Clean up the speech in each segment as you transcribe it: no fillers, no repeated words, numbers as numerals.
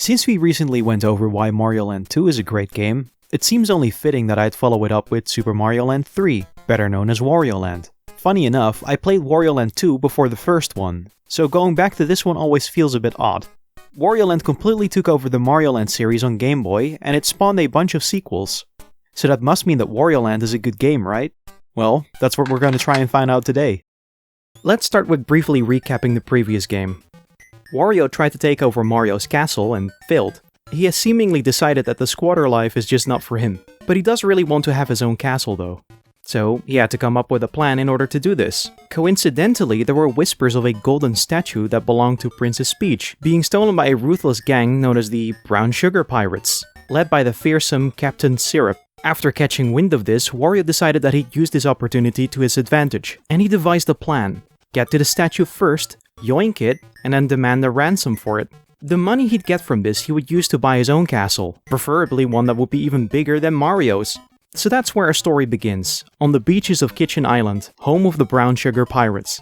Since we recently went over why Mario Land 2 is a great game, it seems only fitting that I'd follow it up with Super Mario Land 3, better known as Wario Land. Funny enough, I played Wario Land 2 before the first one, so going back to this one always feels a bit odd. Wario Land completely took over the Mario Land series on Game Boy, and it spawned a bunch of sequels. So that must mean that Wario Land is a good game, right? Well, that's what we're going to try and find out today. Let's start with briefly recapping the previous game. Wario tried to take over Mario's castle and failed. He has seemingly decided that the squatter life is just not for him, but he does really want to have his own castle though. So he had to come up with a plan in order to do this. Coincidentally, there were whispers of a golden statue that belonged to Princess Peach, being stolen by a ruthless gang known as the Brown Sugar Pirates, led by the fearsome Captain Syrup. After catching wind of this, Wario decided that he'd use this opportunity to his advantage, and he devised a plan. Get to the statue first, yoink it, and then demand a ransom for it. The money he'd get from this he would use to buy his own castle, preferably one that would be even bigger than Mario's. So that's where our story begins, on the beaches of Kitchen Island, home of the Brown Sugar Pirates.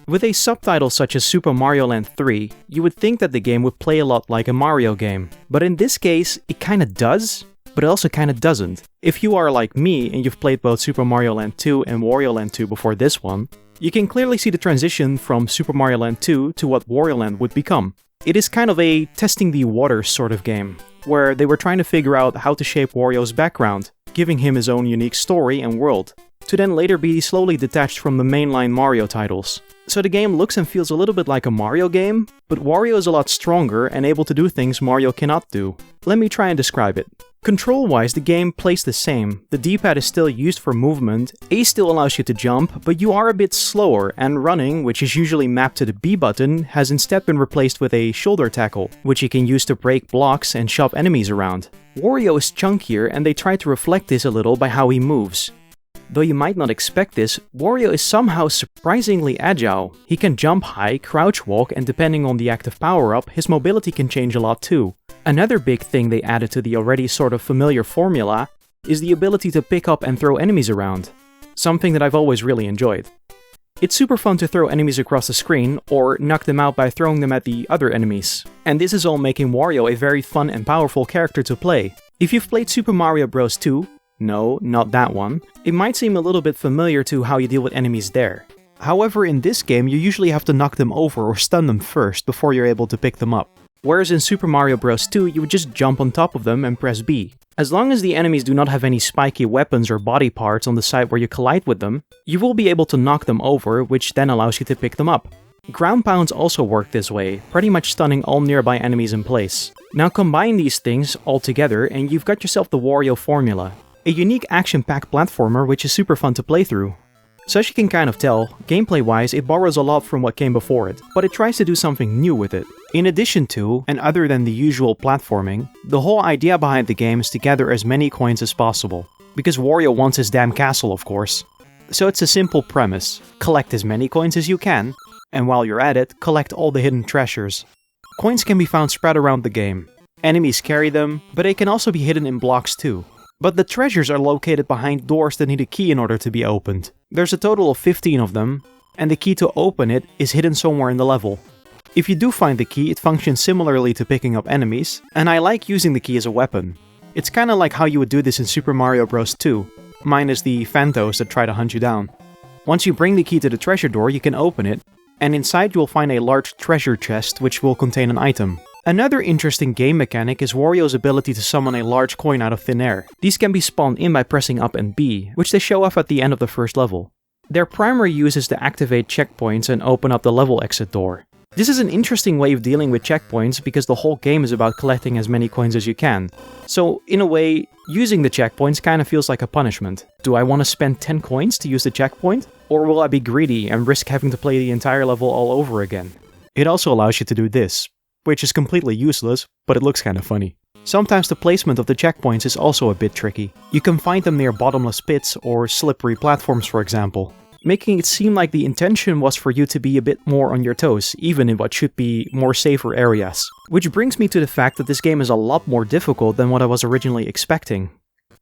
With a subtitle such as Super Mario Land 3, you would think that the game would play a lot like a Mario game, but in this case, it kinda does, but it also kinda doesn't. If you are like me and you've played both Super Mario Land 2 and Wario Land 2 before this one, you can clearly see the transition from Super Mario Land 2 to what Wario Land would become. It is kind of a testing the waters sort of game, where they were trying to figure out how to shape Wario's background, giving him his own unique story and world, to then later be slowly detached from the mainline Mario titles. So the game looks and feels a little bit like a Mario game, but Wario is a lot stronger and able to do things Mario cannot do. Let me try and describe it. Control-wise, the game plays the same. The D-pad is still used for movement, A still allows you to jump, but you are a bit slower, and running, which is usually mapped to the B button, has instead been replaced with a shoulder tackle, which you can use to break blocks and shove enemies around. Wario is chunkier, and they try to reflect this a little by how he moves. Though you might not expect this, Wario is somehow surprisingly agile. He can jump high, crouch walk, and depending on the active power-up, his mobility can change a lot too. Another big thing they added to the already sort of familiar formula is the ability to pick up and throw enemies around, something that I've always really enjoyed. It's super fun to throw enemies across the screen, or knock them out by throwing them at the other enemies. And this is all making Wario a very fun and powerful character to play. If you've played Super Mario Bros. 2, no, not that one, it might seem a little bit familiar to how you deal with enemies there. However, in this game you usually have to knock them over or stun them first before you're able to pick them up. Whereas in Super Mario Bros. 2, you would just jump on top of them and press B. As long as the enemies do not have any spiky weapons or body parts on the side where you collide with them, you will be able to knock them over, which then allows you to pick them up. Ground pounds also work this way, pretty much stunning all nearby enemies in place. Now combine these things all together and you've got yourself the Wario formula. A unique action-packed platformer which is super fun to play through. So as you can kind of tell, gameplay-wise it borrows a lot from what came before it, but it tries to do something new with it. In addition to, and other than the usual platforming, the whole idea behind the game is to gather as many coins as possible. Because Wario wants his damn castle, of course. So it's a simple premise. Collect as many coins as you can, and while you're at it, collect all the hidden treasures. Coins can be found spread around the game. Enemies carry them, but they can also be hidden in blocks too. But the treasures are located behind doors that need a key in order to be opened. There's a total of 15 of them, and the key to open it is hidden somewhere in the level. If you do find the key, it functions similarly to picking up enemies, and I like using the key as a weapon. It's kinda like how you would do this in Super Mario Bros. 2, minus the Phantos that try to hunt you down. Once you bring the key to the treasure door, you can open it, and inside you'll find a large treasure chest which will contain an item. Another interesting game mechanic is Wario's ability to summon a large coin out of thin air. These can be spawned in by pressing up and B, which they show off at the end of the first level. Their primary use is to activate checkpoints and open up the level exit door. This is an interesting way of dealing with checkpoints because the whole game is about collecting as many coins as you can. So, in a way, using the checkpoints kinda feels like a punishment. Do I want to spend 10 coins to use the checkpoint? Or will I be greedy and risk having to play the entire level all over again? It also allows you to do this, which is completely useless, but it looks kinda funny. Sometimes the placement of the checkpoints is also a bit tricky. You can find them near bottomless pits or slippery platforms, for example, making it seem like the intention was for you to be a bit more on your toes, even in what should be more safer areas. Which brings me to the fact that this game is a lot more difficult than what I was originally expecting.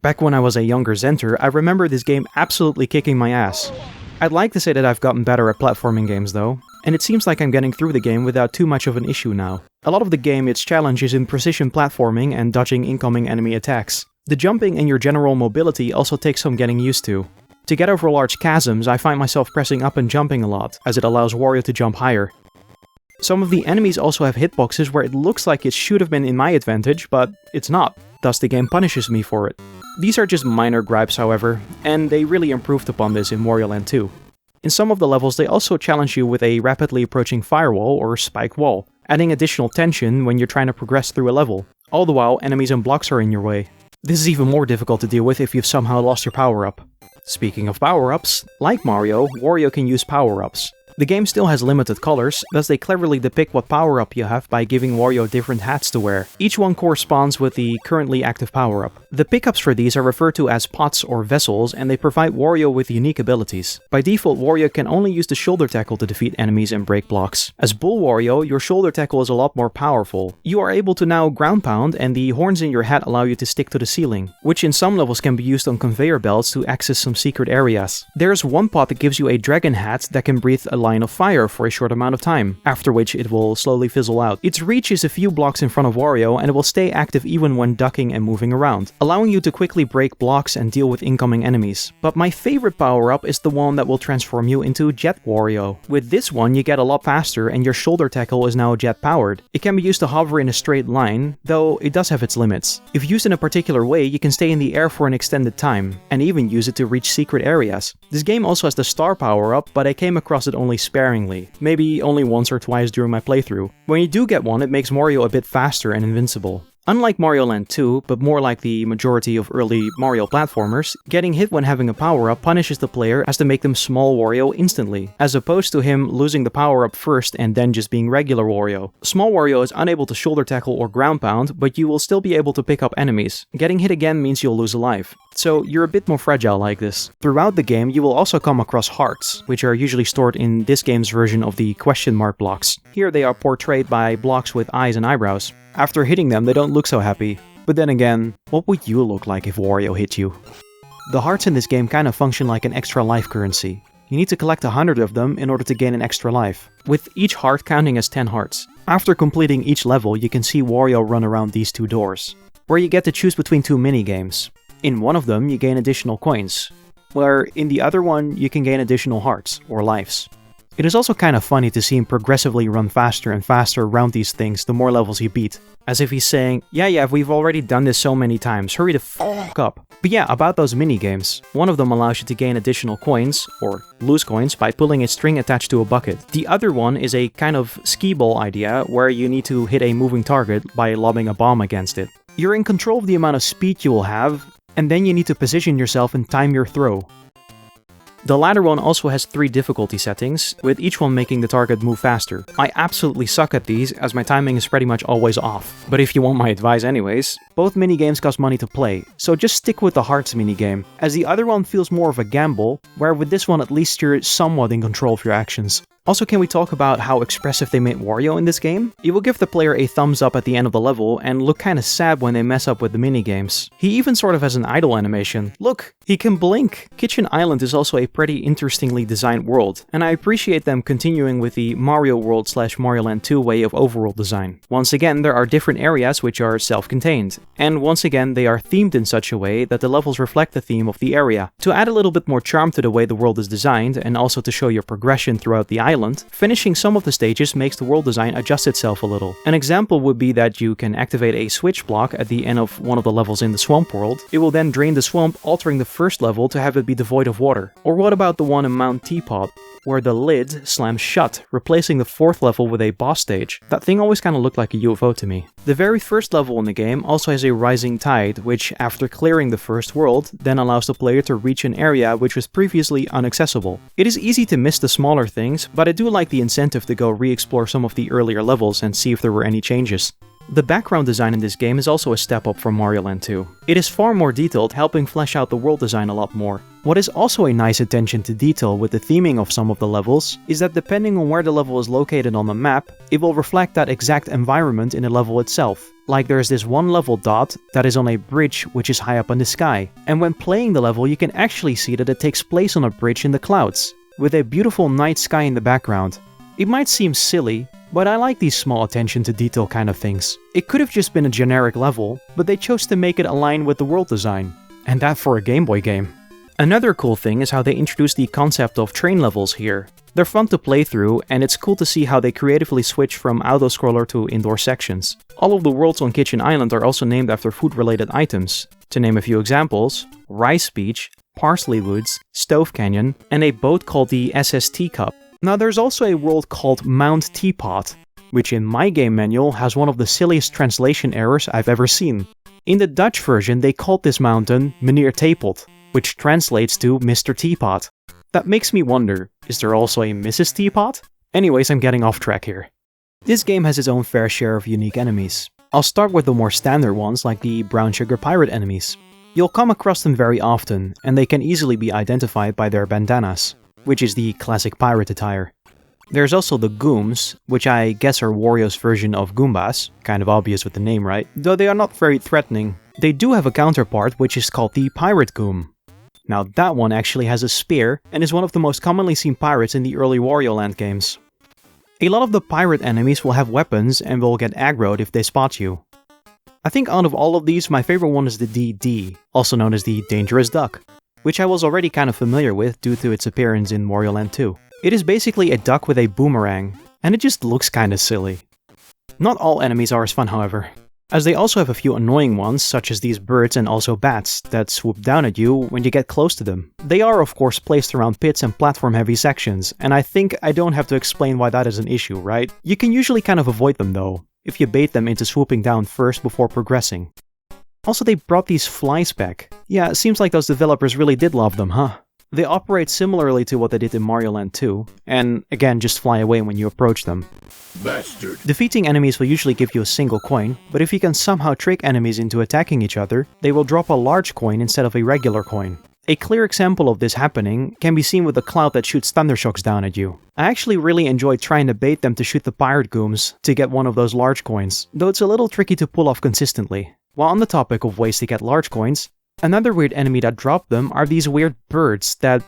Back when I was a younger Zenter, I remember this game absolutely kicking my ass. I'd like to say that I've gotten better at platforming games though. and it seems like I'm getting through the game without too much of an issue now. A lot of the game, its challenge is in precision platforming and dodging incoming enemy attacks. The jumping and your general mobility also takes some getting used to. To get over large chasms, I find myself pressing up and jumping a lot, as it allows Wario to jump higher. Some of the enemies also have hitboxes where it looks like it should have been in my advantage, but it's not, thus the game punishes me for it. These are just minor gripes, however, and they really improved upon this in Wario Land 2. In some of the levels, they also challenge you with a rapidly approaching firewall or spike wall, adding additional tension when you're trying to progress through a level. All the while, enemies and blocks are in your way. This is even more difficult to deal with if you've somehow lost your power-up. Speaking of power-ups, like Mario, Wario can use power-ups. The game still has limited colors, thus they cleverly depict what power-up you have by giving Wario different hats to wear. Each one corresponds with the currently active power-up. The pickups for these are referred to as pots or vessels, and they provide Wario with unique abilities. By default, Wario can only use the shoulder tackle to defeat enemies and break blocks. As Bull Wario, your shoulder tackle is a lot more powerful. You are able to now ground pound, and the horns in your hat allow you to stick to the ceiling, which in some levels can be used on conveyor belts to access some secret areas. There's one pot that gives you a dragon hat that can breathe a line of fire for a short amount of time, after which it will slowly fizzle out. Its reach is a few blocks in front of Wario, and it will stay active even when ducking and moving around, allowing you to quickly break blocks and deal with incoming enemies. But my favorite power-up is the one that will transform you into Jet Wario. With this one, you get a lot faster, and your shoulder tackle is now jet-powered. It can be used to hover in a straight line, though it does have its limits. If used in a particular way, you can stay in the air for an extended time, and even use it to reach secret areas. This game also has the star power-up, but I came across it only sparingly, maybe only once or twice during my playthrough. When you do get one, it makes Mario a bit faster and invincible. Unlike Mario Land 2, but more like the majority of early Mario platformers, getting hit when having a power-up punishes the player as to make them Small Wario instantly, as opposed to him losing the power-up first and then just being regular Wario. Small Wario is unable to shoulder tackle or ground pound, but you will still be able to pick up enemies. Getting hit again means you'll lose a life. So you're a bit more fragile like this. Throughout the game, you will also come across hearts, which are usually stored in this game's version of the question mark blocks. Here they are portrayed by blocks with eyes and eyebrows. After hitting them, they don't look so happy. But then again, what would you look like if Wario hit you? The hearts in this game kind of function like an extra life currency. You need to collect 100 of them in order to gain an extra life, with each heart counting as 10 hearts. After completing each level, you can see Wario run around these two doors, where you get to choose between two minigames. In one of them, you gain additional coins, where in the other one, you can gain additional hearts, or lives. It is also kind of funny to see him progressively run faster and faster around these things the more levels he beat. As if he's saying, yeah, we've already done this so many times, hurry the f*** up. But yeah, about those minigames. One of them allows you to gain additional coins, or lose coins, by pulling a string attached to a bucket. The other one is a kind of skee ball idea, where you need to hit a moving target by lobbing a bomb against it. You're in control of the amount of speed you will have, and then you need to position yourself and time your throw. The latter one also has 3 difficulty settings, with each one making the target move faster. I absolutely suck at these, as my timing is pretty much always off. But if you want my advice anyways, both minigames cost money to play, so just stick with the hearts minigame, as the other one feels more of a gamble, where with this one at least you're somewhat in control of your actions. Also, can we talk about how expressive they made Wario in this game? It will give the player a thumbs up at the end of the level and look kinda sad when they mess up with the minigames. He even sort of has an idle animation. Look, he can blink! Kitchen Island is also a pretty interestingly designed world, and I appreciate them continuing with the Mario World / Mario Land 2 way of overworld design. Once again, there are different areas which are self-contained, and once again they are themed in such a way that the levels reflect the theme of the area. To add a little bit more charm to the way the world is designed, and also to show your progression throughout the island, finishing some of the stages makes the world design adjust itself a little. An example would be that you can activate a switch block at the end of one of the levels in the swamp world. It will then drain the swamp, altering the first level to have it be devoid of water. Or what about the one in Mount Teapot, where the lid slams shut, replacing the 4th level with a boss stage? That thing always kind of looked like a UFO to me. The very first level in the game also has a rising tide, which, after clearing the first world, then allows the player to reach an area which was previously inaccessible. It is easy to miss the smaller things, but I do like the incentive to go re-explore some of the earlier levels and see if there were any changes. The background design in this game is also a step up from Mario Land 2. It is far more detailed, helping flesh out the world design a lot more. What is also a nice attention to detail with the theming of some of the levels is that depending on where the level is located on the map, it will reflect that exact environment in the level itself. Like there's this one level dot that is on a bridge which is high up in the sky, and when playing the level you can actually see that it takes place on a bridge in the clouds, with a beautiful night sky in the background. It might seem silly, but I like these small attention to detail kind of things. It could have just been a generic level, but they chose to make it align with the world design. And that for a Game Boy game. Another cool thing is how they introduced the concept of train levels here. They're fun to play through, and it's cool to see how they creatively switch from auto-scroller to indoor sections. All of the worlds on Kitchen Island are also named after food-related items. To name a few examples, Rice Beach, Parsley Woods, Stove Canyon, and a boat called the SST Cup. Now there's also a world called Mount Teapot, which in my game manual has one of the silliest translation errors I've ever seen. In the Dutch version they called this mountain Meneer Theepot, which translates to Mr. Teapot. That makes me wonder, is there also a Mrs. Teapot? Anyways, I'm getting off track here. This game has its own fair share of unique enemies. I'll start with the more standard ones like the brown sugar pirate enemies. You'll come across them very often, and they can easily be identified by their bandanas, which is the classic pirate attire. There's also the Gooms, which I guess are Wario's version of Goombas, kind of obvious with the name, right? Though they are not very threatening. They do have a counterpart which is called the Pirate Goom. Now that one actually has a spear and is one of the most commonly seen pirates in the early Wario Land games. A lot of the pirate enemies will have weapons and will get aggroed if they spot you. I think out of all of these, my favorite one is the DD, also known as the Dangerous Duck, which I was already kind of familiar with due to its appearance in Wario Land 2. It is basically a duck with a boomerang, and it just looks kinda silly. Not all enemies are as fun, however, as they also have a few annoying ones, such as these birds and also bats, that swoop down at you when you get close to them. They are of course placed around pits and platform-heavy sections, and I think I don't have to explain why that is an issue, right? You can usually kind of avoid them though, if you bait them into swooping down first before progressing. Also, they brought these flies back. Yeah, it seems like those developers really did love them, huh? They operate similarly to what they did in Mario Land 2, and again just fly away when you approach them. Bastard. Defeating enemies will usually give you a single coin, but if you can somehow trick enemies into attacking each other, they will drop a large coin instead of a regular coin. A clear example of this happening can be seen with the cloud that shoots thundershocks down at you. I actually really enjoyed trying to bait them to shoot the pirate gooms to get one of those large coins, though it's a little tricky to pull off consistently. While on the topic of ways to get large coins, another weird enemy that dropped them are these weird birds that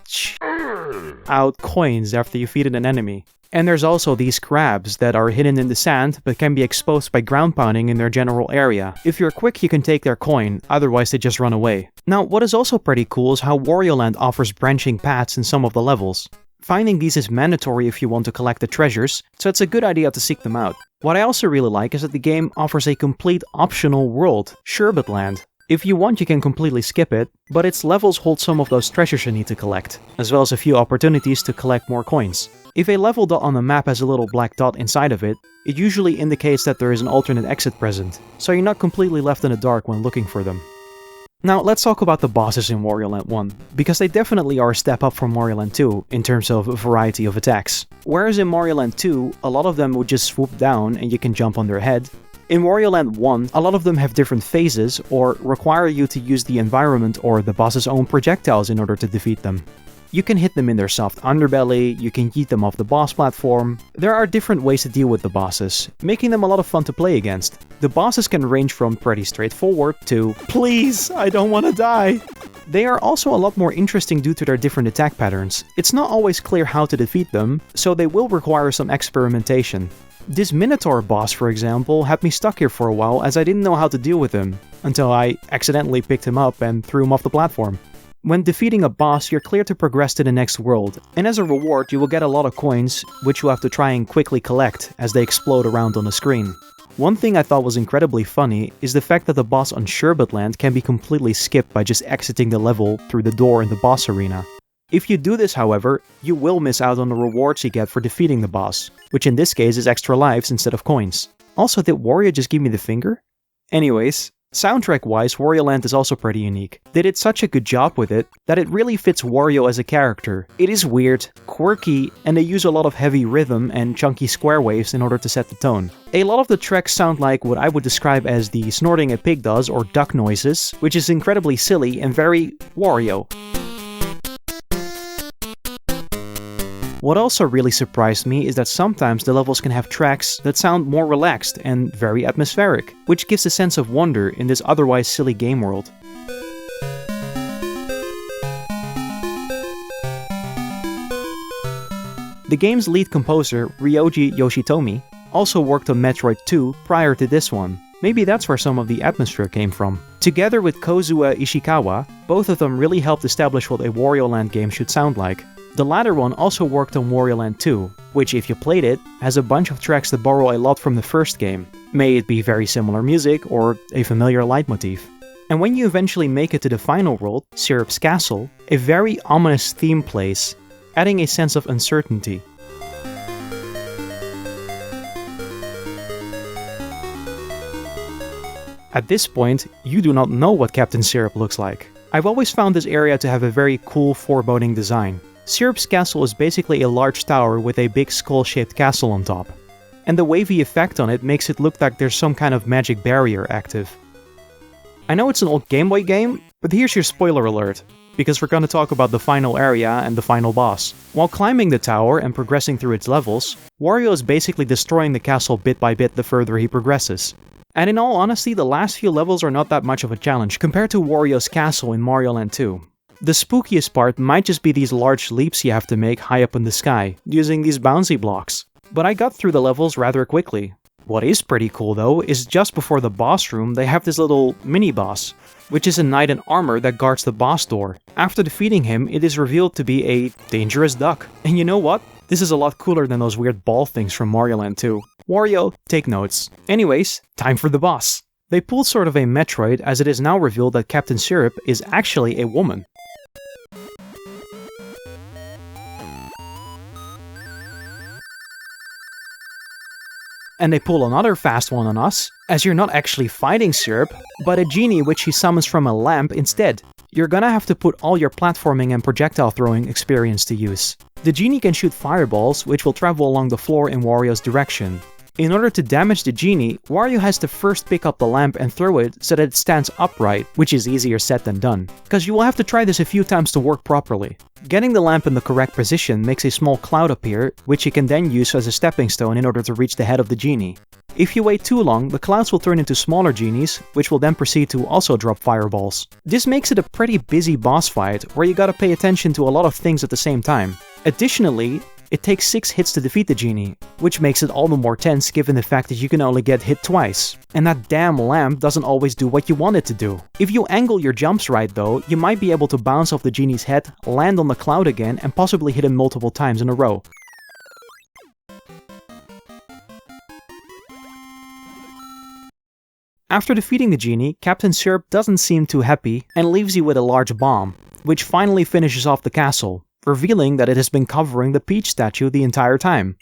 out coins after you feed an enemy. And there's also these crabs that are hidden in the sand but can be exposed by ground pounding in their general area. If you're quick you can take their coin, otherwise they just run away. Now what is also pretty cool is how Wario Land offers branching paths in some of the levels. Finding these is mandatory if you want to collect the treasures, so it's a good idea to seek them out. What I also really like is that the game offers a complete optional world, Sherbet Land. If you want you can completely skip it, but its levels hold some of those treasures you need to collect, as well as a few opportunities to collect more coins. If a level dot on the map has a little black dot inside of it, it usually indicates that there is an alternate exit present, so you're not completely left in the dark when looking for them. Now let's talk about the bosses in Wario Land 1, because they definitely are a step up from Wario Land 2 in terms of variety of attacks. Whereas in Wario Land 2, a lot of them would just swoop down and you can jump on their head, in Wario Land 1, a lot of them have different phases or require you to use the environment or the boss's own projectiles in order to defeat them. You can hit them in their soft underbelly, you can yeet them off the boss platform. There are different ways to deal with the bosses, making them a lot of fun to play against. The bosses can range from pretty straightforward to, "Please, I don't want to die!" They are also a lot more interesting due to their different attack patterns. It's not always clear how to defeat them, so they will require some experimentation. This Minotaur boss, for example, had me stuck here for a while as I didn't know how to deal with him, until I accidentally picked him up and threw him off the platform. When defeating a boss, you're clear to progress to the next world, and as a reward you will get a lot of coins, which you have to try and quickly collect as they explode around on the screen. One thing I thought was incredibly funny is the fact that the boss on Sherbet Land can be completely skipped by just exiting the level through the door in the boss arena. If you do this, however, you will miss out on the rewards you get for defeating the boss, which in this case is extra lives instead of coins. Also, did Wario just give me the finger? Anyways, soundtrack-wise, Wario Land is also pretty unique. They did such a good job with it that it really fits Wario as a character. It is weird, quirky, and they use a lot of heavy rhythm and chunky square waves in order to set the tone. A lot of the tracks sound like what I would describe as the snorting a pig does or duck noises, which is incredibly silly and very Wario. What also really surprised me is that sometimes the levels can have tracks that sound more relaxed and very atmospheric, which gives a sense of wonder in this otherwise silly game world. The game's lead composer, Ryoji Yoshitomi, also worked on Metroid 2 prior to this one. Maybe that's where some of the atmosphere came from. Together with Kozuya Ishikawa, both of them really helped establish what a Wario Land game should sound like. The latter one also worked on Wario Land 2, which if you played it, has a bunch of tracks that borrow a lot from the first game. May it be very similar music or a familiar leitmotif. And when you eventually make it to the final world, Syrup's Castle, a very ominous theme plays, adding a sense of uncertainty. At this point, you do not know what Captain Syrup looks like. I've always found this area to have a very cool, foreboding design. Syrup's Castle is basically a large tower with a big skull-shaped castle on top. And the wavy effect on it makes it look like there's some kind of magic barrier active. I know it's an old Game Boy game, but here's your spoiler alert, because we're gonna talk about the final area and the final boss. While climbing the tower and progressing through its levels, Wario is basically destroying the castle bit by bit the further he progresses. And in all honesty, the last few levels are not that much of a challenge compared to Wario's castle in Mario Land 2. The spookiest part might just be these large leaps you have to make high up in the sky, using these bouncy blocks. But I got through the levels rather quickly. What is pretty cool though, is just before the boss room they have this little mini-boss, which is a knight in armor that guards the boss door. After defeating him, it is revealed to be a dangerous duck. And you know what? This is a lot cooler than those weird ball things from Mario Land 2. Wario, take notes. Anyways, time for the boss. They pulled sort of a Metroid, as it is now revealed that Captain Syrup is actually a woman. And they pull another fast one on us, as you're not actually fighting Syrup, but a genie which he summons from a lamp instead. You're gonna have to put all your platforming and projectile throwing experience to use. The genie can shoot fireballs, which will travel along the floor in Wario's direction. In order to damage the genie, Wario has to first pick up the lamp and throw it so that it stands upright, which is easier said than done, because you will have to try this a few times to work properly. Getting the lamp in the correct position makes a small cloud appear, which you can then use as a stepping stone in order to reach the head of the genie. If you wait too long, the clouds will turn into smaller genies, which will then proceed to also drop fireballs. This makes it a pretty busy boss fight, where you gotta pay attention to a lot of things at the same time. Additionally, it takes 6 hits to defeat the genie, which makes it all the more tense given the fact that you can only get hit twice. And that damn lamp doesn't always do what you want it to do. If you angle your jumps right though, you might be able to bounce off the genie's head, land on the cloud again, and possibly hit him multiple times in a row. After defeating the genie, Captain Syrup doesn't seem too happy and leaves you with a large bomb, which finally finishes off the castle, revealing that it has been covering the Peach statue the entire time.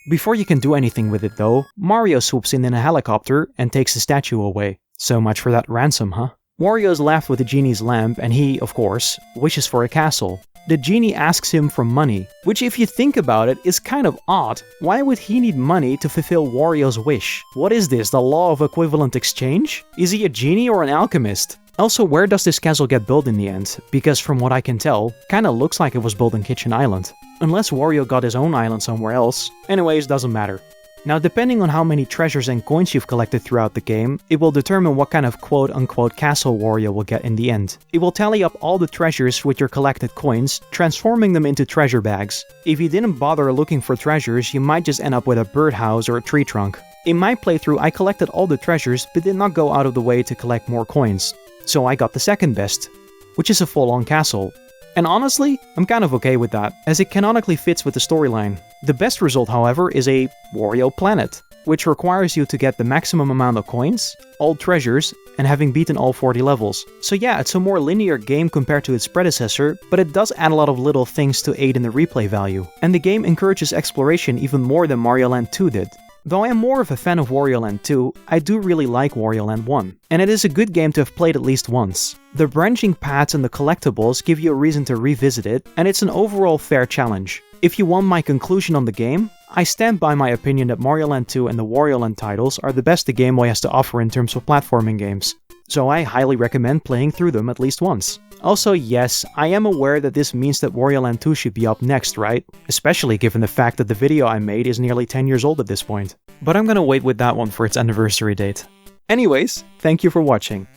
Before you can do anything with it though, Mario swoops in a helicopter and takes the statue away. So much for that ransom, huh? Wario is left with the genie's lamp and he, of course, wishes for a castle. The genie asks him for money, which if you think about it is kind of odd. Why would he need money to fulfill Wario's wish? What is this, the law of equivalent exchange? Is he a genie or an alchemist? Also, where does this castle get built in the end? Because from what I can tell, kinda looks like it was built on Kitchen Island. Unless Wario got his own island somewhere else. Anyways, doesn't matter. Now, depending on how many treasures and coins you've collected throughout the game, it will determine what kind of quote-unquote castle Wario will get in the end. It will tally up all the treasures with your collected coins, transforming them into treasure bags. If you didn't bother looking for treasures, you might just end up with a birdhouse or a tree trunk. In my playthrough, I collected all the treasures, but did not go out of the way to collect more coins. So I got the second best, which is a full-on castle. And honestly, I'm kind of okay with that, as it canonically fits with the storyline. The best result, however, is a Wario Planet, which requires you to get the maximum amount of coins, all treasures, and having beaten all 40 levels. So yeah, it's a more linear game compared to its predecessor, but it does add a lot of little things to aid in the replay value. And the game encourages exploration even more than Mario Land 2 did. Though I am more of a fan of Wario Land 2, I do really like Wario Land 1, and it is a good game to have played at least once. The branching paths and the collectibles give you a reason to revisit it, and it's an overall fair challenge. If you want my conclusion on the game, I stand by my opinion that Mario Land 2 and the Wario Land titles are the best the Game Boy has to offer in terms of platforming games, so I highly recommend playing through them at least once. Also, yes, I am aware that this means that Wario Land 2 should be up next, right? Especially given the fact that the video I made is nearly 10 years old at this point. But I'm gonna wait with that one for its anniversary date. Anyways, thank you for watching.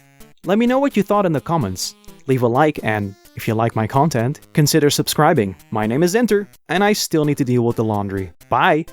Let me know what you thought in the comments. Leave a like and, If you like my content, consider subscribing. My name is Enter, and I still need to deal with the laundry. Bye!